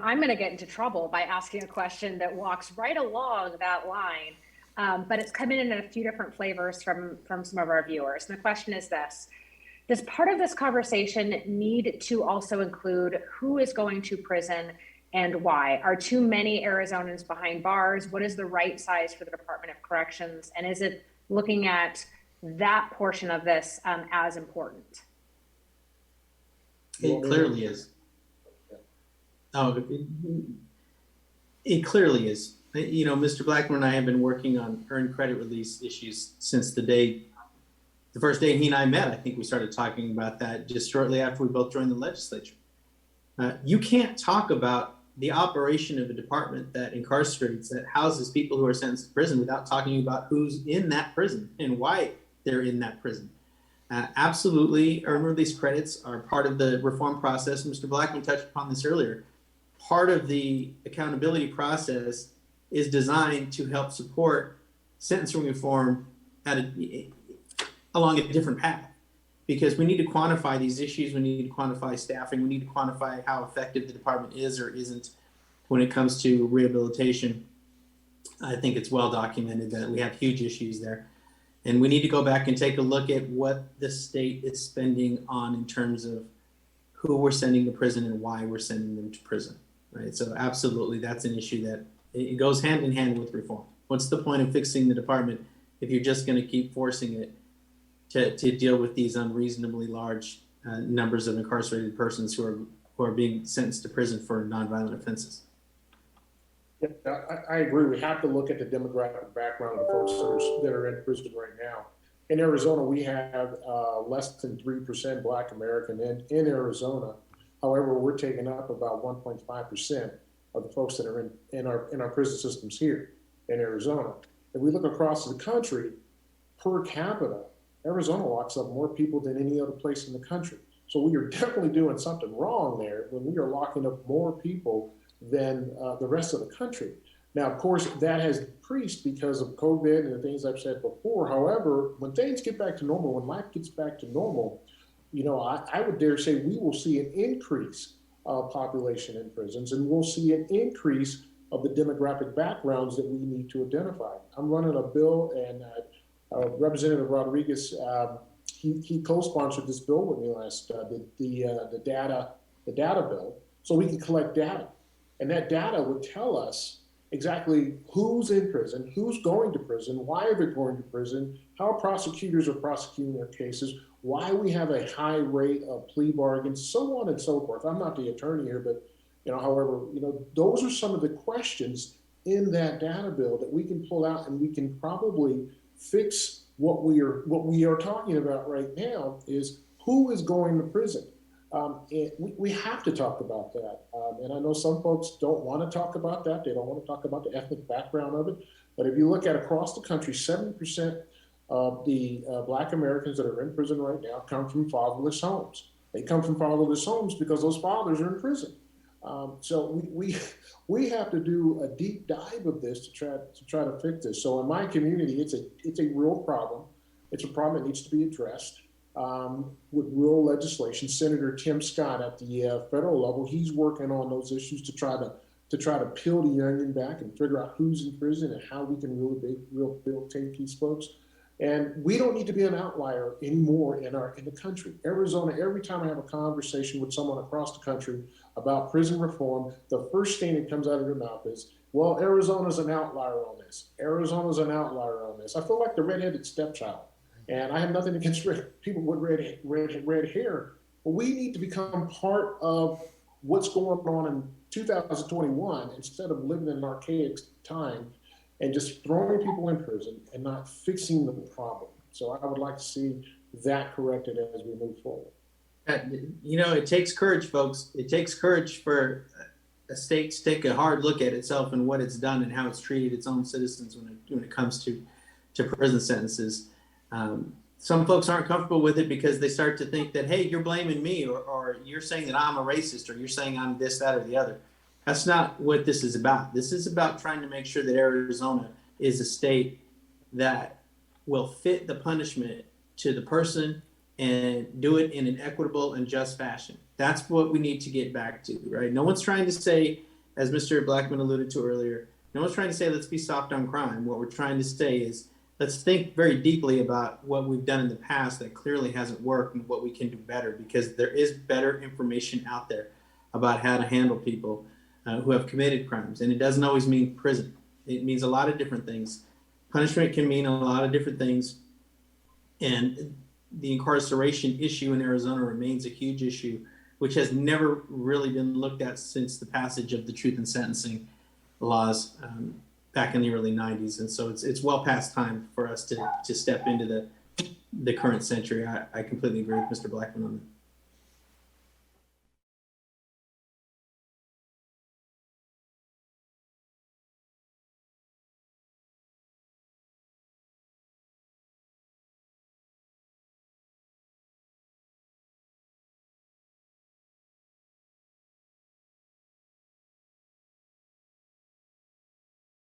I'm going to get into trouble by asking a question that walks right along that line, but it's coming in a few different flavors from some of our viewers. And the question is this: does part of this conversation need to also include who is going to prison and why? Are too many Arizonans behind bars? What is the right size for the Department of Corrections? And is it looking at that portion of this as important? It clearly is. Oh, it clearly is. You know, Mr. Blackman and I have been working on earned credit release issues since the first day he and I met. I think we started talking about that just shortly after we both joined the legislature. You can't talk about the operation of a department that incarcerates, that houses people who are sentenced to prison, without talking about who's in that prison and why they're in that prison. Absolutely, earned release credits are part of the reform process. Mr. Blackman touched upon this earlier. Part of the accountability process is designed to help support sentencing reform along a different path, because we need to quantify these issues. We need to quantify staffing. We need to quantify how effective the department is or isn't when it comes to rehabilitation. I think it's well documented that we have huge issues there. And we need to go back and take a look at what the state is spending on in terms of who we're sending to prison and why we're sending them to prison, right? So absolutely, that's an issue that it goes hand in hand with reform. What's the point of fixing the department if you're just going to keep forcing it to deal with these unreasonably large numbers of incarcerated persons who are being sentenced to prison for nonviolent offenses? Yeah, I agree. We have to look at the demographic background of the folks that are in prison right now. In Arizona, we have less than 3% Black American in Arizona. However, we're taking up about 1.5% of the folks that are in our prison systems here in Arizona. If we look across the country, per capita, Arizona locks up more people than any other place in the country. So we are definitely doing something wrong there when we are locking up more people than the rest of the country. Now, of course, that has decreased because of COVID and the things I've said before. However, when things get back to normal, when life gets back to normal, you know, I would dare say we will see an increase of population in prisons, and we'll see an increase of the demographic backgrounds that we need to identify. I'm running a bill, and Representative Rodriguez, he co-sponsored this bill with me last, the data bill, so we can collect data. And that data would tell us exactly who's in prison, who's going to prison, why they're going to prison, how prosecutors are prosecuting their cases, why we have a high rate of plea bargains, so on and so forth. I'm not the attorney here, but however, those are some of the questions in that data bill that we can pull out, and we can probably fix what we are talking about right now is who is going to prison. We have to talk about that. And I know some folks don't want to talk about that. They don't want to talk about the ethnic background of it. But if you look at across the country, 70% of the Black Americans that are in prison right now come from fatherless homes. They come from fatherless homes because those fathers are in prison. So we have to do a deep dive of this to try to fix this. So in my community, it's a real problem. It's a problem that needs to be addressed. With real legislation. Senator Tim Scott at the federal level, he's working on those issues to try to peel the onion back and figure out who's in prison and how we can really take these folks. And we don't need to be an outlier anymore in the country. Arizona, every time I have a conversation with someone across the country about prison reform, the first thing that comes out of their mouth is, well, Arizona's an outlier on this. Arizona's an outlier on this. I feel like the redheaded stepchild. And I have nothing against people with red hair, but we need to become part of what's going on in 2021 instead of living in an archaic time and just throwing people in prison and not fixing the problem. So I would like to see that corrected as we move forward. It takes courage, folks. It takes courage for a state to take a hard look at itself and what it's done and how it's treated its own citizens when it comes to prison sentences. Some folks aren't comfortable with it because they start to think that, hey, you're blaming me, or you're saying that I'm a racist, or you're saying I'm this, that, or the other. That's not what this is about. This is about trying to make sure that Arizona is a state that will fit the punishment to the person and do it in an equitable and just fashion. That's what we need to get back to, right? No one's trying to say as Mr. Blackman alluded to earlier, no one's trying to say let's be soft on crime. What we're trying to say is let's think very deeply about what we've done in the past that clearly hasn't worked and what we can do better, because there is better information out there about how to handle people who have committed crimes. And it doesn't always mean prison. It means a lot of different things. Punishment can mean a lot of different things. And the incarceration issue in Arizona remains a huge issue, which has never really been looked at since the passage of the truth in sentencing laws back in the early 90s. And so it's well past time for us to step into the current century. I completely agree with Mr. Blackman on that.